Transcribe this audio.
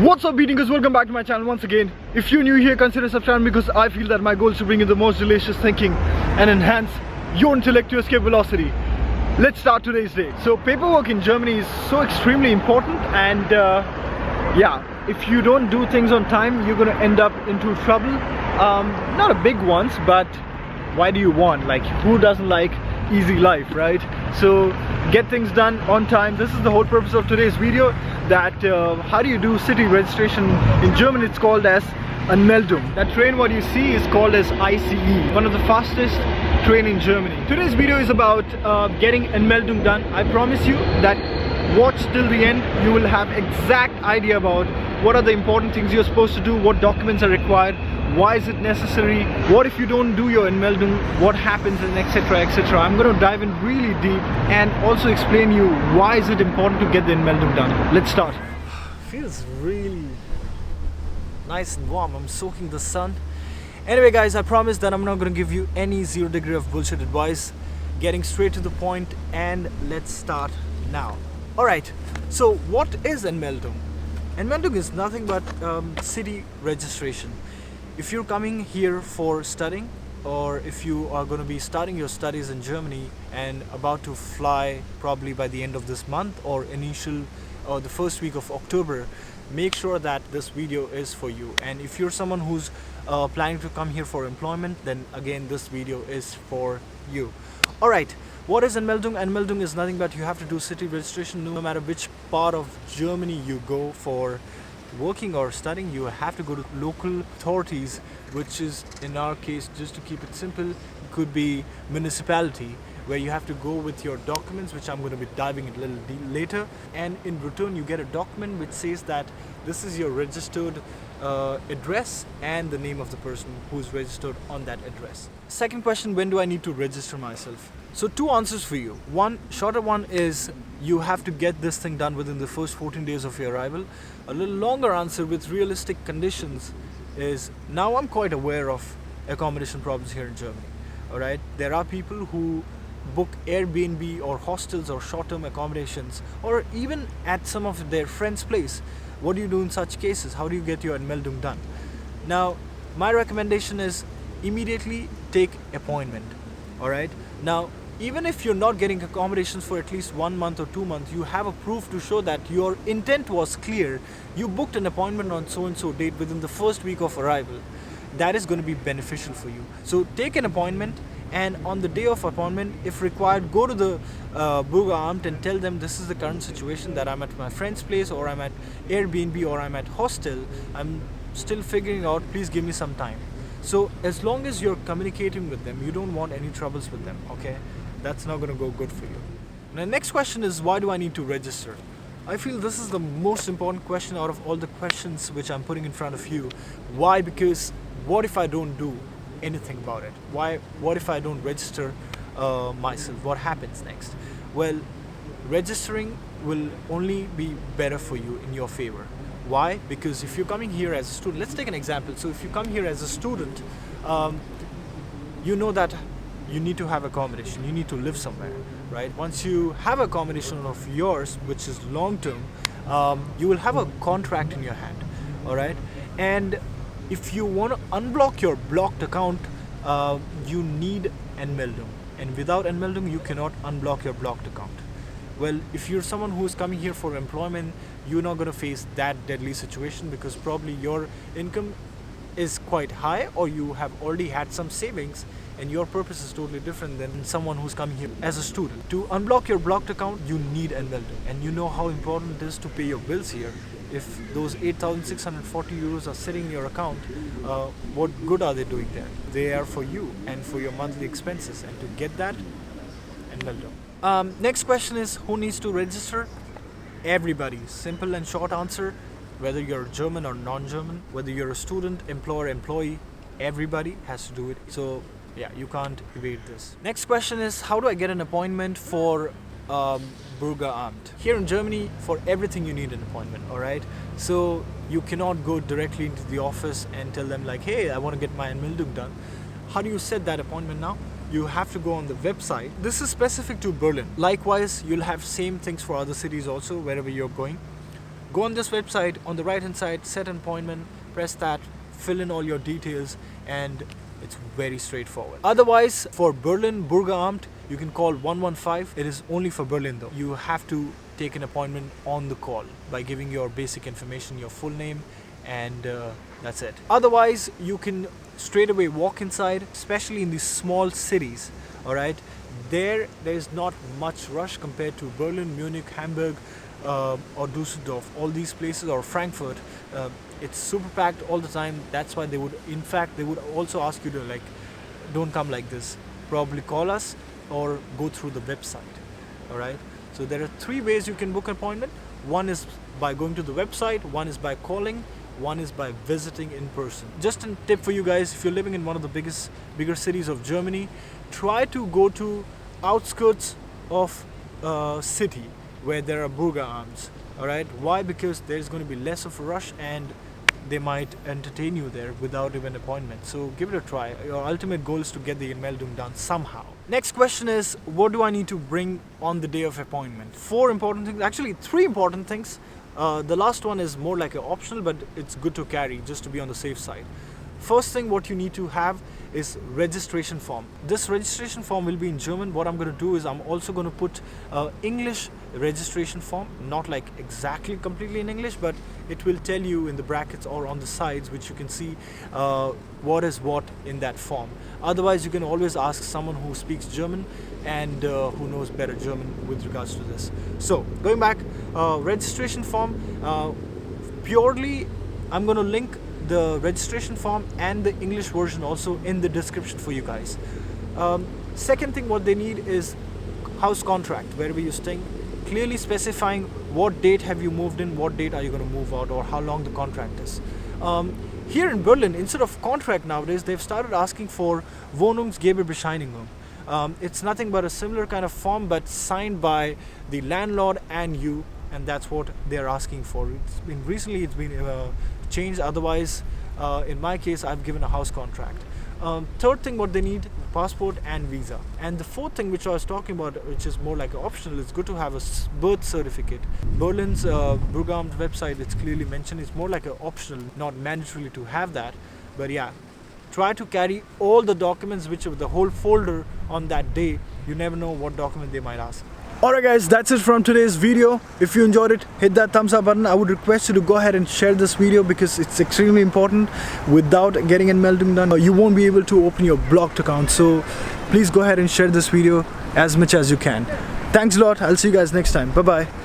What's up, BEATNIKERS? Welcome back to my channel once again. If you're new here, consider subscribing because I feel that my goal is to bring in the most delicious thinking and enhance your intellect to escape velocity. Let's start today's day. So paperwork in Germany is so extremely important, and yeah, if you don't do things on time, you're gonna end up into trouble. Not a big ones, but why do you want? Like, who doesn't like easy life, right? So get things done on time. This is the whole purpose of today's video, that how do you do city registration in German? It's called as Anmeldung. That train what you see is called as ICE, one of the fastest train in Germany. Today's video is about getting Anmeldung done. I promise you that watch till the end, you will have exact idea about what are the important things you're supposed to do, what documents are required, why is it necessary, what if you don't do your Anmeldung, what happens, and etc, etc. I'm going to dive in really deep and also explain you why is it important to get the Anmeldung done. Let's start. Feels really nice and warm. I'm soaking the sun. Anyway guys, I promise that I'm not going to give you any 0 degree of bullshit advice. Getting straight to the point, and let's start now. Alright, so what is Anmeldung? Anmeldung is nothing but city registration. If you're coming here for studying, or if you are going to be starting your studies in Germany and about to fly probably by the end of this month or the first week of October, make sure that this video is for you. And if you're someone who's planning to come here for employment, then again this video is for you. Alright, what is Anmeldung? Anmeldung is nothing but you have to do city registration no matter which part of Germany you go for working or studying. You have to go to local authorities, which is, in our case, just to keep it simple, it could be municipality, where you have to go with your documents, which I'm going to be diving in a little later, and in return you get a document which says that this is your registered address and the name of the person who's registered on that address. Second question, when do I need to register myself? So two answers for you. One, shorter one is you have to get this thing done within the first 14 days of your arrival. A little longer answer with realistic conditions is, now I'm quite aware of accommodation problems here in Germany. Alright, there are people who book Airbnb or hostels or short-term accommodations, or even at some of their friends' place. What do you do in such cases? How do you get your Anmeldung done? Now, my recommendation is immediately take appointment. Alright, now even if you're not getting accommodations for at least 1 month or 2 months, you have a proof to show that your intent was clear. You booked an appointment on so and so date within the first week of arrival. That is going to be beneficial for you. So take an appointment, and on the day of appointment, if required, go to the Bürgeramt and tell them this is the current situation, that I'm at my friend's place, or I'm at Airbnb, or I'm at hostel. I'm still figuring out, please give me some time. So as long as you're communicating with them, you don't want any troubles with them, okay? That's not going to go good for you. Now, next question is, why do I need to register? I feel this is the most important question out of all the questions which I'm putting in front of you. Why? Because what if I don't do anything about it? What if I don't register myself? What happens next? Well, registering will only be better for you, in your favor. Why? Because if you're coming here as a student, let's take an example. So if you come here as a student, you know that you need to have accommodation, you need to live somewhere, right? Once you have accommodation of yours, which is long-term, you will have a contract in your hand, all right? And if you want to unblock your blocked account, you need Anmeldung. And without Anmeldung, you cannot unblock your blocked account. Well, if you're someone who is coming here for employment, you're not going to face that deadly situation, because probably your income is quite high, or you have already had some savings, and your purpose is totally different than someone who's coming here as a student. To unblock your blocked account, you need Anmeldung, and you know how important it is to pay your bills here. If those 8,640 euros are sitting in your account, what good are they doing there? They are for you and for your monthly expenses, and to get that, Anmeldung. Next question is, who needs to register? Everybody. Simple and short answer. Whether you're German or non-German, whether you're a student, employer, employee, everybody has to do it. So yeah, you can't evade this. Next question is, how do I get an appointment for Bürgeramt? Here in Germany, for everything you need an appointment, alright? So you cannot go directly into the office and tell them like, hey, I want to get my Anmeldung done. How do you set that appointment now? You have to go on the website. This is specific to Berlin. Likewise, you'll have same things for other cities also, wherever you're going. Go on this website, on the right hand side, set an appointment, press that, fill in all your details, and it's very straightforward. Otherwise, for Berlin, Bürgeramt, you can call 115. It is only for Berlin though. You have to take an appointment on the call by giving your basic information, your full name, and that's it. Otherwise, you can straight away walk inside, especially in these small cities. All right, there is not much rush compared to Berlin, Munich, Hamburg, or Düsseldorf. All these places, or Frankfurt. It's super packed all the time. That's why they would also ask you to, like, don't come like this. Probably call us or go through the website. All right. So there are 3 ways you can book an appointment. One is by going to the website. One is by calling. One is by visiting in person. Just a tip for you guys: if you're living in one of the bigger cities of Germany, try to go to outskirts of city where there are Bürgeramts. All right. Why? Because there's going to be less of a rush and they might entertain you there without even an appointment. So give it a try. Your ultimate goal is to get the Anmeldung done somehow. Next question is, what do I need to bring on the day of appointment? 4 important things, actually 3 important things. The last one is more like an optional, but it's good to carry just to be on the safe side. First thing what you need to have is registration form. This registration form will be in German. What I'm going to do is I'm also going to put English registration form, not like exactly completely in English, but it will tell you in the brackets or on the sides, which you can see what is what in that form. Otherwise, you can always ask someone who speaks German and who knows better German with regards to this. So going back, registration form, purely I'm going to link the registration form and the English version also in the description for you guys. Second thing what they need is house contract, wherever you're staying, clearly specifying what date have you moved in, what date are you going to move out, or how long the contract is. Here in Berlin, instead of contract nowadays, they've started asking for Wohnungsgeberbestätigung. It's nothing but a similar kind of form, but signed by the landlord and you, and that's what they're asking for. Recently it's been changed. Otherwise, in my case, I've given a house contract. Third thing what they need, passport and visa. And the fourth thing which I was talking about, which is more like an optional, it's good to have a birth certificate. Berlin's Bürgeramt website, it's clearly mentioned, it's more like an optional, not mandatory to have that. But yeah, try to carry all the documents, which are the whole folder on that day. You never know what document they might ask. Alright guys, that's it from today's video. If you enjoyed it, hit that thumbs up button. I would request you to go ahead and share this video because it's extremely important. Without getting Anmeldung done, you won't be able to open your blocked account. So please go ahead and share this video as much as you can. Thanks a lot. I'll see you guys next time. Bye bye.